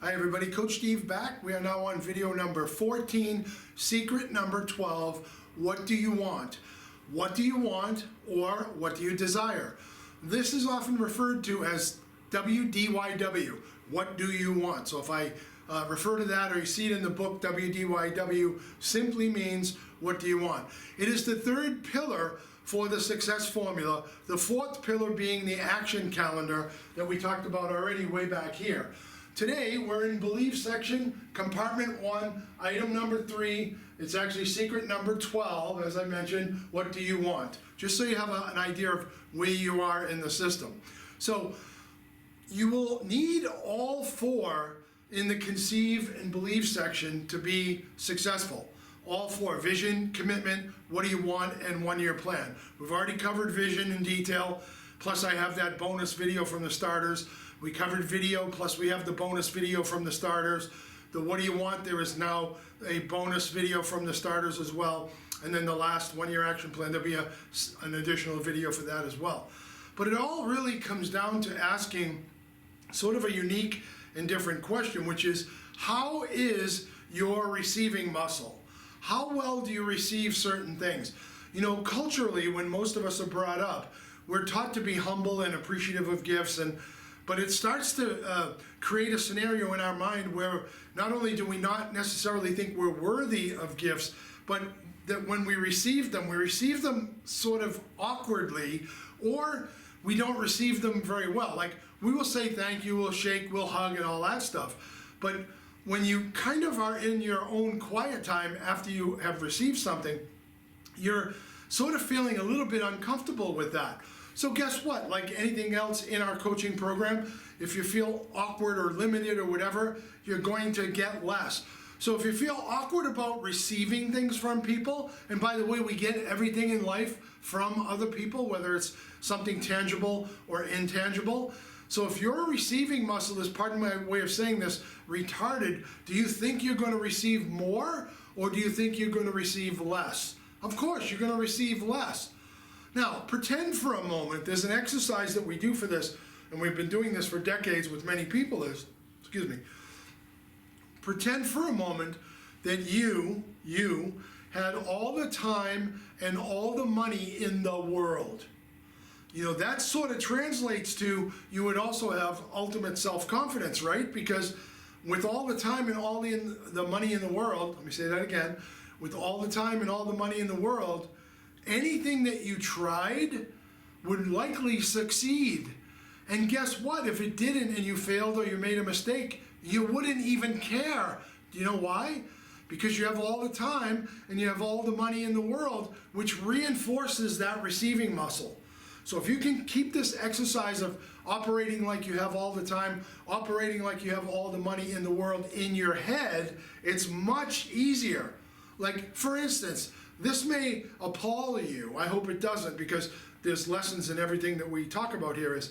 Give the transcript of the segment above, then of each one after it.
Hi everybody, Coach Steve back. We are now on video number 14, secret number 12. What do you want? What do you want, or what do you desire? This is often referred to as WDYW. What do you want? So if I refer to that, or you see it in the book, WDYW simply means what do you want? It is the third pillar for the success formula, the fourth pillar being the action calendar that we talked about already way back here. Today, we're in belief section, compartment 1, item number 3. It's actually secret number 12, as I mentioned. What do you want? Just so you have an idea of where you are in the system. So, you will need all 4 in the conceive and believe section to be successful. All 4, vision, commitment, what do you want, and 1-year plan. We've already covered vision in detail, plus I have that bonus video from the starters. We covered video, plus we have the bonus video from the starters. The what do you want, there is now a bonus video from the starters as well. And then the last 1-year action plan, there'll be an additional video for that as well. But it all really comes down to asking sort of a unique and different question, which is, how is your receiving muscle? How well do you receive certain things? You know, culturally, when most of us are brought up, we're taught to be humble and appreciative of gifts, but it starts to create a scenario in our mind where not only do we not necessarily think we're worthy of gifts, but that when we receive them sort of awkwardly, or we don't receive them very well. Like, we will say thank you, we'll shake, we'll hug, and all that stuff. But when you kind of are in your own quiet time after you have received something, you're sort of feeling a little bit uncomfortable with that. So guess what? Like anything else in our coaching program, if you feel awkward or limited or whatever, you're going to get less. So if you feel awkward about receiving things from people, and by the way, we get everything in life from other people, whether it's something tangible or intangible. So if your receiving muscle is, pardon my way of saying this, retarded, do you think you're going to receive more, or do you think you're going to receive less? Of course, you're going to receive less. Now, pretend for a moment, there's an exercise that we do for this, and we've been doing this for decades with many people, pretend for a moment that you had all the time and all the money in the world. You know, that sort of translates to, you would also have ultimate self-confidence, right? Because with all the time and all the money in the world, let me say that again, with all the time and all the money in the world, anything that you tried would likely succeed. And guess what? If it didn't and you failed or you made a mistake, you wouldn't even care. Do you know why? Because you have all the time and you have all the money in the world, which reinforces that receiving muscle. So if you can keep this exercise of operating like you have all the time, operating like you have all the money in the world in your head, it's much easier. Like, for instance, this may appall you. I hope it doesn't, because there's lessons in everything that we talk about here. Is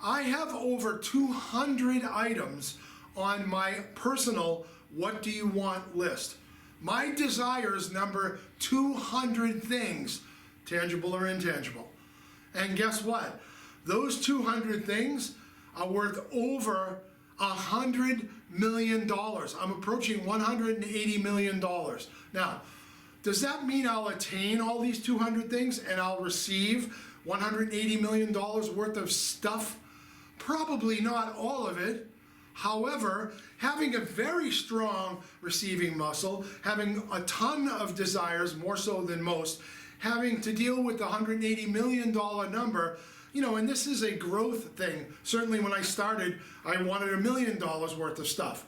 I have over 200 items on my personal what do you want list. My desires number 200 things, tangible or intangible. And guess what? Those 200 things are worth over $100 million. I'm approaching $180 million. Now, does that mean I'll attain all these 200 things and I'll receive $180 million worth of stuff? Probably not all of it. However, having a very strong receiving muscle, having a ton of desires, more so than most, having to deal with the $180 million number, you know, and this is a growth thing. Certainly when I started, I wanted $1 million worth of stuff.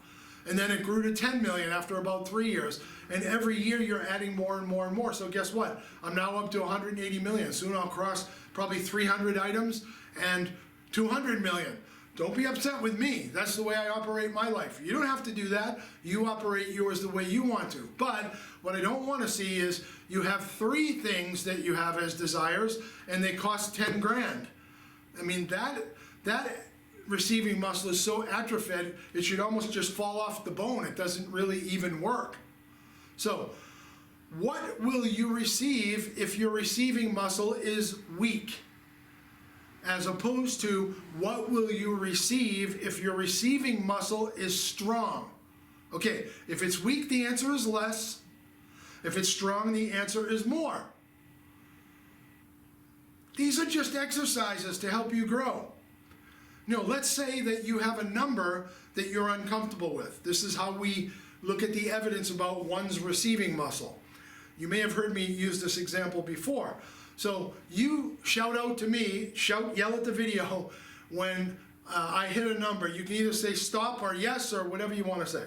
And then it grew to 10 million after about 3 years. And every year you're adding more and more and more. So guess what? I'm now up to 180 million. Soon I'll cross probably 300 items and 200 million. Don't be upset with me. That's the way I operate my life. You don't have to do that. You operate yours the way you want to. But what I don't want to see is you have 3 things that you have as desires and they cost 10 grand. I mean, that receiving muscle is so atrophied, it should almost just fall off the bone. It doesn't really even work. So, what will you receive if your receiving muscle is weak? as opposed to what will you receive if your receiving muscle is strong. Okay, if it's weak, the answer is less. If it's strong, the answer is more. These are just exercises to help you grow. Let's say that you have a number that you're uncomfortable with. This is how we look at the evidence about one's receiving muscle. You may have heard me use this example before. So you shout out to me, yell at the video when I hit a number. You can either say stop or yes or whatever you want to say.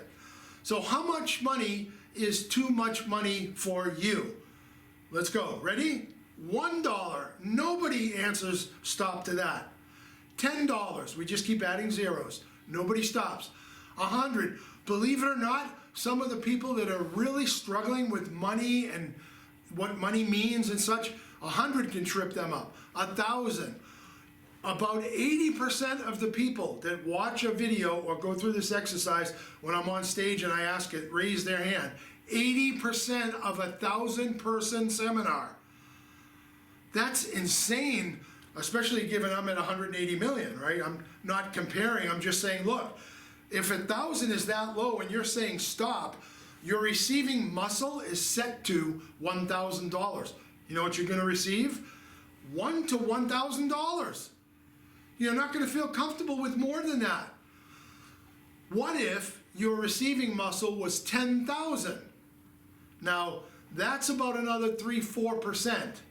So how much money is too much money for you? Let's go. Ready? $1. Nobody answers stop to that. $10. We just keep adding zeros. Nobody stops. 100. Believe it or not, some of the people that are really struggling with money and what money means and such, 100 can trip them up. 1,000. About 80% of the people that watch a video or go through this exercise, when I'm on stage and I ask it, raise their hand. 80% of a 1,000-person seminar. That's insane, especially given I'm at 180 million, right? I'm not comparing, I'm just saying, look, if 1,000 is that low and you're saying stop, your receiving muscle is set to $1,000. You know what you're gonna receive? $1,000 to $1,000. You're not gonna feel comfortable with more than that. What if your receiving muscle was 10,000? Now, that's about another 3-4%.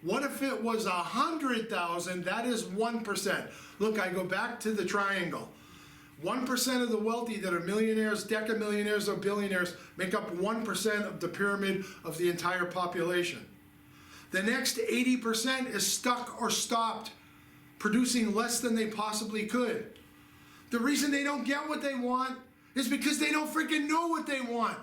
What if it was 100,000? That is 1%. Look, I go back to the triangle. 1% of the wealthy that are millionaires, decamillionaires, or billionaires make up 1% of the pyramid of the entire population. The next 80% is stuck or stopped, producing less than they possibly could. The reason they don't get what they want is because they don't freaking know what they want.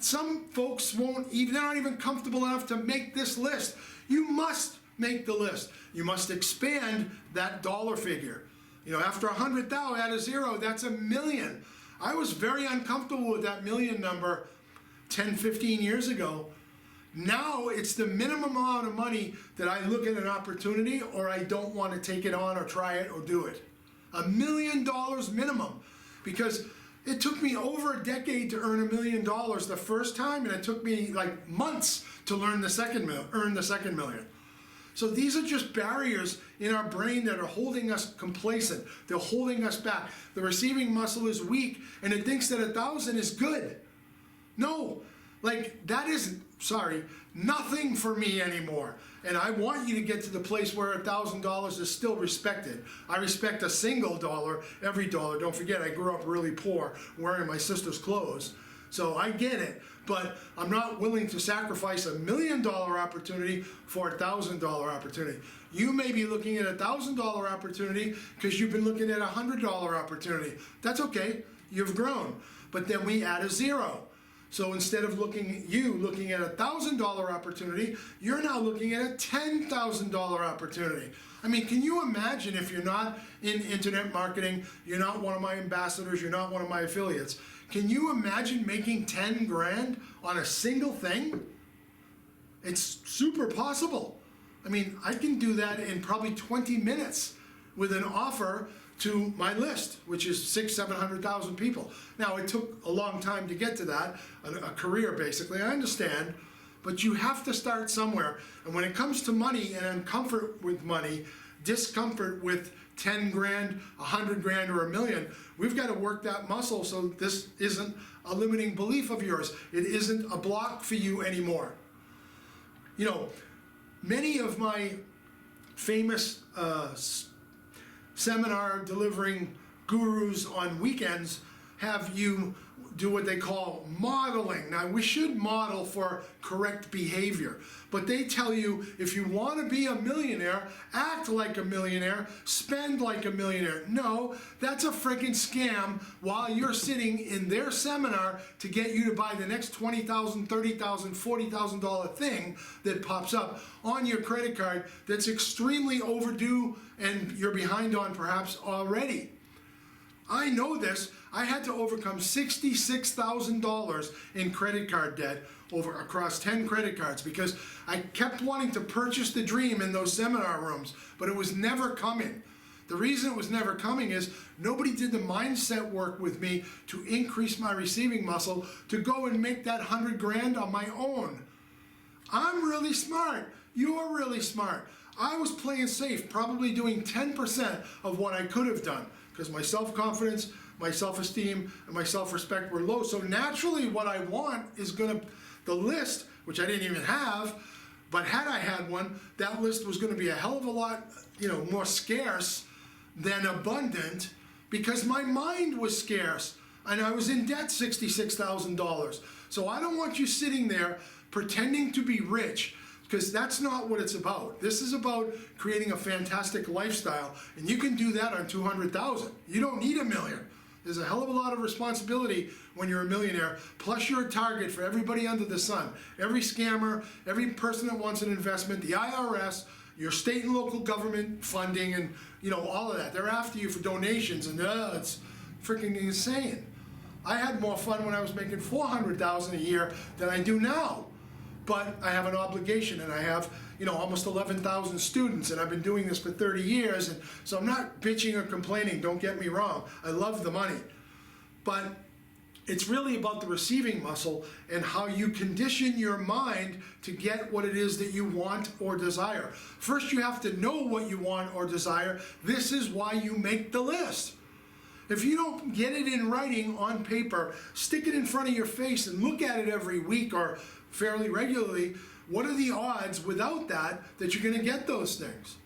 Some folks they're not even comfortable enough to make this list. You must make the list. You must expand that dollar figure. After 100,000, add a zero, that's $1 million. I was very uncomfortable with that million number 10, 15 years ago. Now it's the minimum amount of money that I look at an opportunity or I don't want to take it on or try it or do it. $1 million minimum, because it took me over a decade to earn $1 million the first time, and it took me like months to earn the second million. So these are just barriers in our brain that are holding us complacent. They're holding us back. The receiving muscle is weak, and it thinks that 1,000 is good. No, that is, nothing for me anymore. And I want you to get to the place where $1,000 is still respected. I respect a single dollar, every dollar. Don't forget, I grew up really poor, wearing my sister's clothes. So I get it, but I'm not willing to sacrifice $1 million opportunity for $1,000 opportunity. You may be looking at $1,000 opportunity because you've been looking at $100 opportunity. That's okay, you've grown. But then we add a zero. So instead of looking at a $1,000 opportunity, you're now looking at a $10,000 opportunity. I mean, can you imagine if you're not in internet marketing, you're not one of my ambassadors, you're not one of my affiliates, can you imagine making 10 grand on a single thing? It's super possible. I mean, I can do that in probably 20 minutes with an offer to my list, which is 600,000-700,000 people. Now, it took a long time to get to that, a career basically, I understand, but you have to start somewhere. And when it comes to money and uncomfort with money, discomfort with 10 grand, 100 grand, or $1 million, we've got to work that muscle so this isn't a limiting belief of yours. It isn't a block for you anymore. Many of my famous seminar delivering gurus on weekends have you do what they call modeling. Now, we should model for correct behavior, but they tell you if you want to be a millionaire, act like a millionaire, spend like a millionaire. No, that's a freaking scam while you're sitting in their seminar to get you to buy the next $20,000, $30,000, $40,000 thing that pops up on your credit card that's extremely overdue and you're behind on perhaps already. I know this. I had to overcome $66,000 in credit card debt across 10 credit cards because I kept wanting to purchase the dream in those seminar rooms, but it was never coming. The reason it was never coming is nobody did the mindset work with me to increase my receiving muscle to go and make that 100 grand on my own. I'm really smart. You're really smart. I was playing safe, probably doing 10% of what I could have done because my self-confidence, my self-esteem, and my self-respect were low. So naturally what I want is the list, which I didn't even have, but had I had one, that list was gonna be a hell of a lot, more scarce than abundant because my mind was scarce and I was in debt $66,000. So I don't want you sitting there pretending to be rich because that's not what it's about. This is about creating a fantastic lifestyle, and you can do that on 200,000. You don't need $1 million. There's a hell of a lot of responsibility when you're a millionaire, plus you're a target for everybody under the sun. Every scammer, every person that wants an investment, the IRS, your state and local government funding, and all of that. They're after you for donations, and it's freaking insane. I had more fun when I was making $400,000 a year than I do now. But I have an obligation, and I have, almost 11,000 students, and I've been doing this for 30 years, and so I'm not bitching or complaining, don't get me wrong. I love the money. But it's really about the receiving muscle and how you condition your mind to get what it is that you want or desire. First, you have to know what you want or desire. This is why you make the list. If you don't get it in writing on paper, stick it in front of your face and look at it every week or fairly regularly, what are the odds without that you're going to get those things?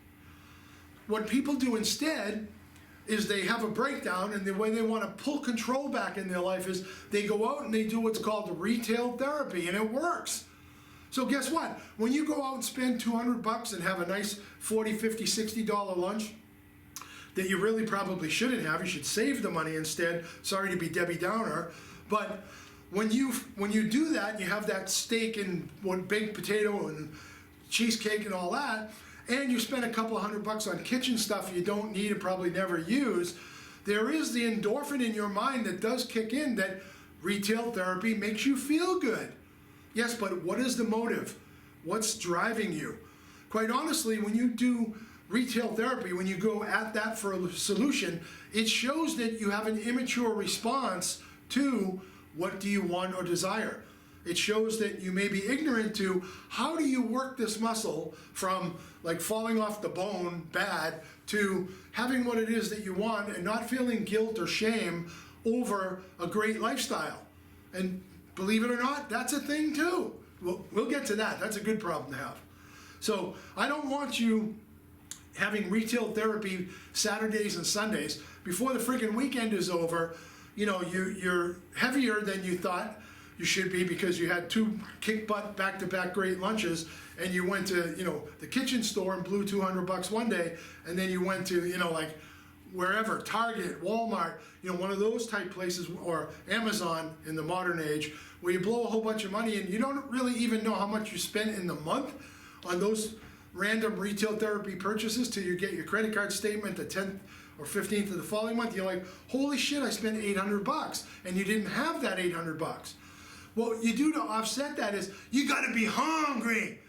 What people do instead is they have a breakdown, and the way they want to pull control back in their life is they go out and they do what's called retail therapy, and it works. So guess what? When you go out and spend $200 and have a nice $40, $50, $60 lunch that you really probably shouldn't have, you should save the money instead. Sorry to be Debbie Downer, but when you do that, you have that steak and one baked potato and cheesecake and all that, and you spend a couple of $100 on kitchen stuff you don't need and probably never use, there is the endorphin in your mind that does kick in that retail therapy makes you feel good. Yes, but what is the motive? What's driving you? Quite honestly, when you do retail therapy, when you go at that for a solution, it shows that you have an immature response to what do you want or desire. It shows that you may be ignorant to how do you work this muscle from like falling off the bone bad to having what it is that you want and not feeling guilt or shame over a great lifestyle. And believe it or not, that's a thing too. We'll get to that. That's a good problem to have. So I don't want you having retail therapy Saturdays and Sundays. Before the freaking weekend is over, you're heavier than you thought you should be because you had 2 kick butt back-to-back great lunches, and you went to the kitchen store and blew $200 one day, and then you went to like wherever, Target, Walmart, one of those type places, or Amazon in the modern age, where you blow a whole bunch of money and you don't really even know how much you spent in the month on those random retail therapy purchases till you get your credit card statement the 10th or 15th of the following month. You're like, holy shit, I spent $800, and you didn't have that $800. What you do to offset that is you got to be hungry.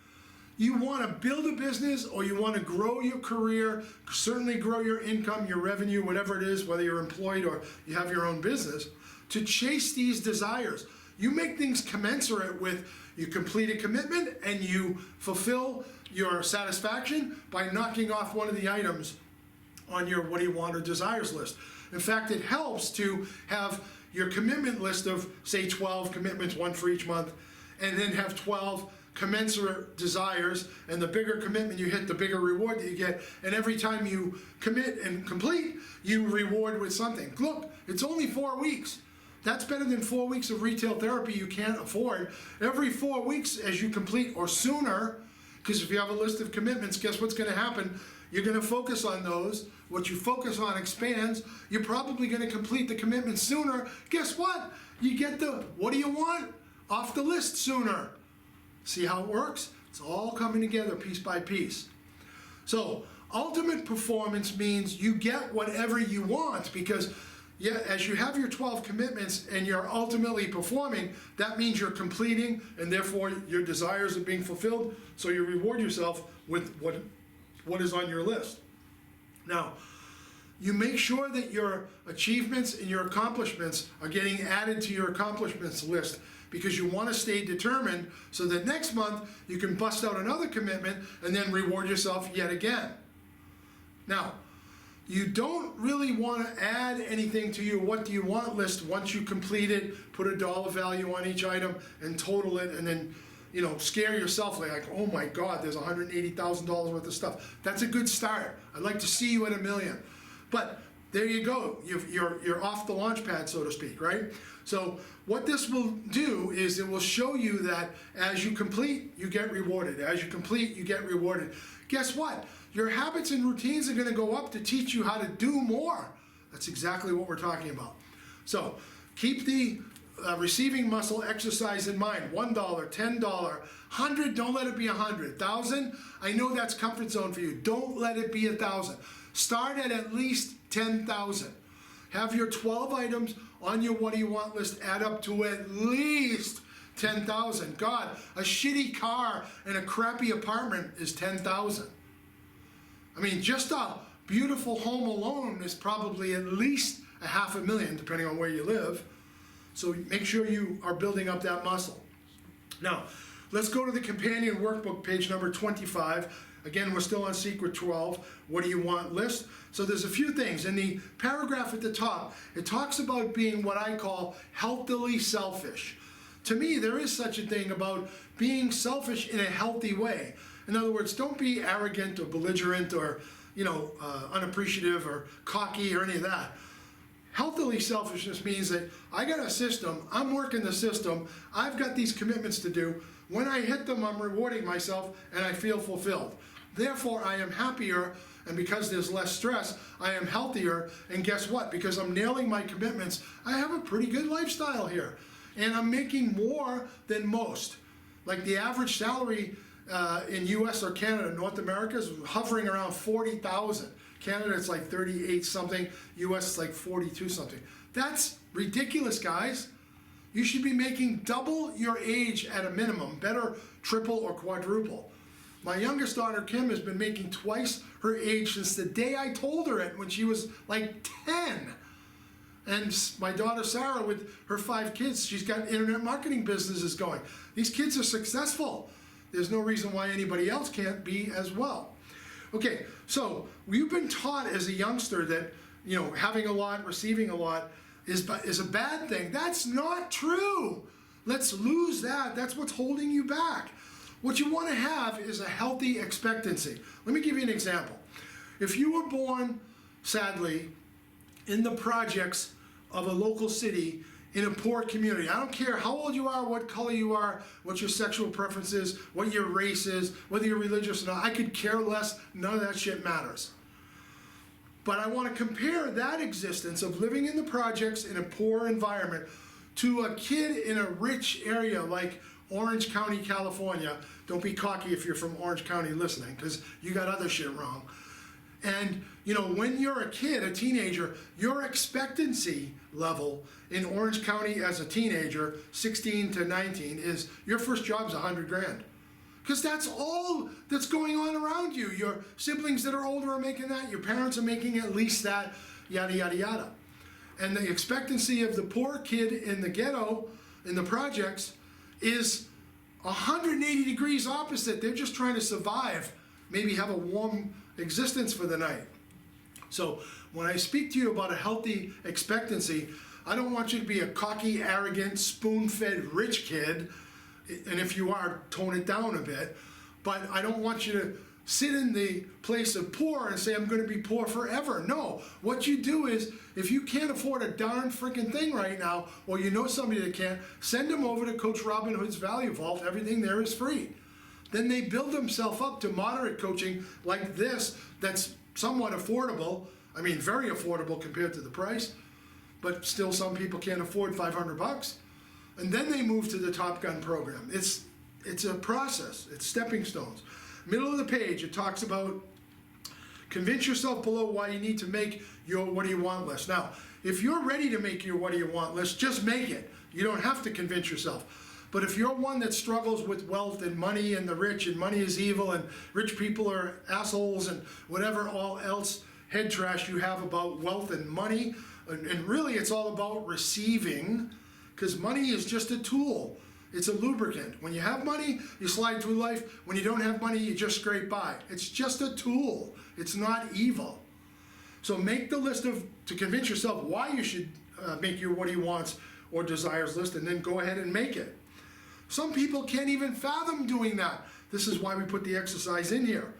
You want to build a business, or you want to grow your career, certainly grow your income, your revenue, whatever it is, whether you're employed or you have your own business, to chase these desires. You make things commensurate with you complete a commitment and you fulfill your satisfaction by knocking off one of the items on your what do you want or desires list. In fact, it helps to have your commitment list of, say, 12 commitments, one for each month, and then have 12 commensurate desires, and the bigger commitment you hit, the bigger reward that you get, and every time you commit and complete, you reward with something. Look, it's only 4 weeks. That's better than 4 weeks of retail therapy you can't afford. Every 4 weeks as you complete, or sooner, because if you have a list of commitments, guess what's going to happen? You're going to focus on those. What you focus on expands. You're probably going to complete the commitment sooner. Guess what? You get the what do you want off the list sooner. See how it works? It's all coming together piece by piece. So ultimate performance means you get whatever you want, because yeah, as you have your 12 commitments and you're ultimately performing, that means you're completing and therefore your desires are being fulfilled. So you reward yourself with what is on your list. Now, you make sure that your achievements and your accomplishments are getting added to your accomplishments list, because you want to stay determined so that next month you can bust out another commitment and then reward yourself yet again. Now, you don't really want to add anything to your what do you want list once you complete it, put a dollar value on each item and total it, and then scare yourself like, oh my God, there's $180,000 worth of stuff. That's a good start. I'd like to see you at $1 million. But there you go. You're off the launch pad, so to speak, right? So what this will do is it will show you that as you complete, you get rewarded. As you complete, you get rewarded. Guess what? Your habits and routines are going to go up to teach you how to do more. That's exactly what we're talking about. So keep the receiving muscle exercise in mind. $1, $10, $100, don't let it be $100. $1,000, I know that's comfort zone for you. Don't let it be $1,000. Start at least $10,000. Have your 12 items on your what do you want list add up to at least $10,000. God, a shitty car and a crappy apartment is $10,000. I mean, just a beautiful home alone is probably at least $500,000, depending on where you live. So make sure you are building up that muscle. Now, let's go to the companion workbook, page number 25. Again, we're still on Secret 12, what do you want list. So there's a few things. In the paragraph at the top, it talks about being what I call healthily selfish. To me, there is such a thing about being selfish in a healthy way. In other words, don't be arrogant or belligerent or unappreciative or cocky or any of that. Healthily selfishness means that I got a system, I'm working the system, I've got these commitments to do. When I hit them, I'm rewarding myself and I feel fulfilled. Therefore, I am happier, and because there's less stress, I am healthier, and guess what? Because I'm nailing my commitments, I have a pretty good lifestyle here. And I'm making more than most. Like the average salary in US or Canada, North America is hovering around 40,000. Canada it's like 38 something, US is like 42 something. That's ridiculous, guys. You should be making double your age at a minimum, better triple or quadruple. My youngest daughter, Kim, has been making twice her age since the day I told her it when she was like 10. And my daughter, Sarah, with her 5 kids, she's got internet marketing businesses going. These kids are successful. There's no reason why anybody else can't be as well. Okay, so you've been taught as a youngster that, having a lot, receiving a lot is a bad thing. That's not true. Let's lose that. That's what's holding you back. What you want to have is a healthy expectancy. Let me give you an example. If you were born, sadly, in the projects of a local city in a poor community, I don't care how old you are, what color you are, what your sexual preference is, what your race is, whether you're religious or not, I could care less. None of that shit matters. But I want to compare that existence of living in the projects in a poor environment to a kid in a rich area like Orange County, California. Don't be cocky if you're from Orange County listening, because you got other shit wrong. And when you're a kid, a teenager, your expectancy level in Orange County as a teenager, 16 to 19, is your first job's $100,000. Because that's all that's going on around you. Your siblings that are older are making that, your parents are making at least that, yada, yada, yada. And the expectancy of the poor kid in the ghetto, in the projects, is 180 degrees opposite. They're just trying to survive, maybe have a warm existence for the night. So when I speak to you about a healthy expectancy, I don't want you to be a cocky, arrogant, spoon-fed rich kid, and if you are, tone it down a bit, but I don't want you to sit in the place of poor and say, I'm going to be poor forever. No, what you do is, if you can't afford a darn freaking thing right now, or you know somebody that can, send them over to Coach Robin Hood's Value Vault. Everything there is free. Then they build themselves up to moderate coaching like this, that's somewhat affordable. I mean, very affordable compared to the price, but still some people can't afford $500. And then they move to the Top Gun program. It's a process, it's stepping stones. Middle of the page, it talks about convince yourself below why you need to make your what do you want list. Now, if you're ready to make your what do you want list, just make it. You don't have to convince yourself. But if you're one that struggles with wealth and money and the rich and money is evil and rich people are assholes and whatever all else head trash you have about wealth and money, and really it's all about receiving, because money is just a tool. It's a lubricant. When you have money, you slide through life. When you don't have money, you just scrape by. It's just a tool. It's not evil. So make the list to convince yourself why you should make your what do you wants or desires list, and then go ahead and make it. Some people can't even fathom doing that. This is why we put the exercise in here.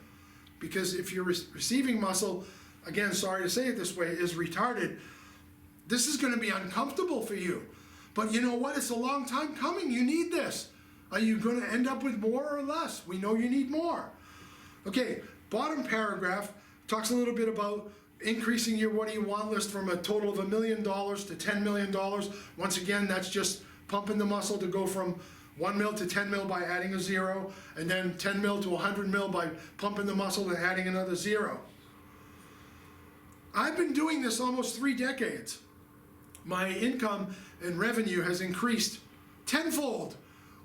Because if your receiving muscle, again, sorry to say it this way, is retarded, this is going to be uncomfortable for you. But you know what? It's a long time coming. You need this. Are you going to end up with more or less? We know you need more. Okay, bottom paragraph talks a little bit about increasing your what do you want list from a total of $1 million to $10 million. Once again, that's just pumping the muscle to go from 1 mil to 10 mil by adding a zero, and then 10 mil to 100 mil by pumping the muscle and adding another zero. I've been doing this almost 3 decades. My income and revenue has increased tenfold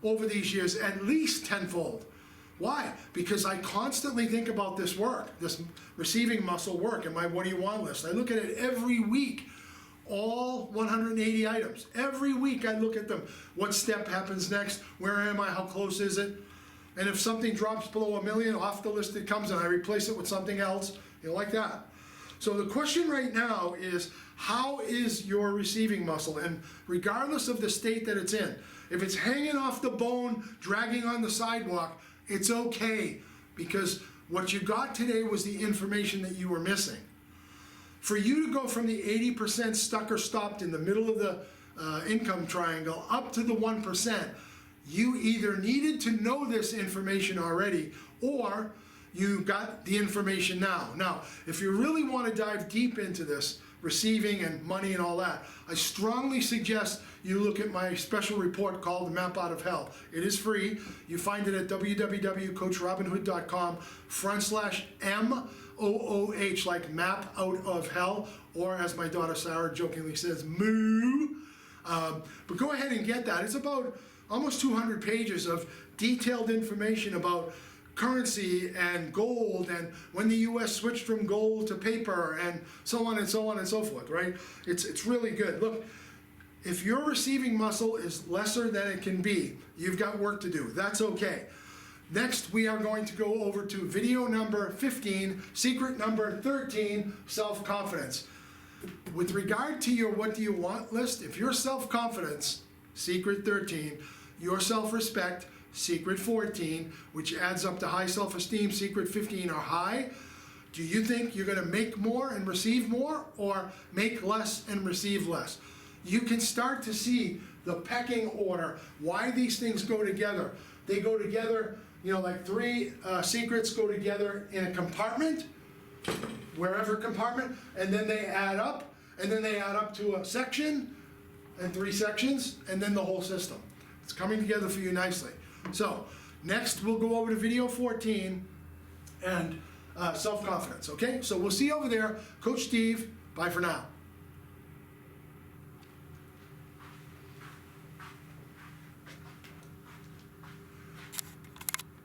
over these years, at least tenfold. Why? Because I constantly think about this work, this receiving muscle work in my what do you want list. I look at it every week, all 180 items. Every week I look at them. What step happens next? Where am I? How close is it? And if something drops below $1 million, off the list it comes and I replace it with something else, like that. So the question right now is, how is your receiving muscle? And regardless of the state that it's in, if it's hanging off the bone, dragging on the sidewalk, it's okay, because what you got today was the information that you were missing. For you to go from the 80% stuck or stopped in the middle of the income triangle up to the 1%, you either needed to know this information already, or you got the information now. Now, if you really want to dive deep into this, receiving and money and all that, I strongly suggest you look at my special report called The Map Out of Hell. It is free. You find it at www.coachrobinhood.com/MOOH, like map out of hell, or as my daughter Sarah jokingly says, moo. But go ahead and get that. It's about almost 200 pages of detailed information about currency and gold, and when the US switched from gold to paper, and so on and so on and so forth, right? It's really good. Look, if your receiving muscle is lesser than it can be, you've got work to do. That's okay. Next, we are going to go over to video number 15, secret number 13, self-confidence. With regard to your what do you want list, if your self-confidence, secret 13, your self-respect, secret 14, which adds up to high self-esteem, secret 15, are high, do you think you're going to make more and receive more, or make less and receive less? You can start to see the pecking order, why these things go together. They go together, like 3 secrets go together in a compartment, wherever compartment, and then they add up, and then they add up to a section, and 3 sections, and then the whole system. It's coming together for you nicely. So, next we'll go over to video 14 and self-confidence, okay? So we'll see you over there. Coach Steve, bye for now.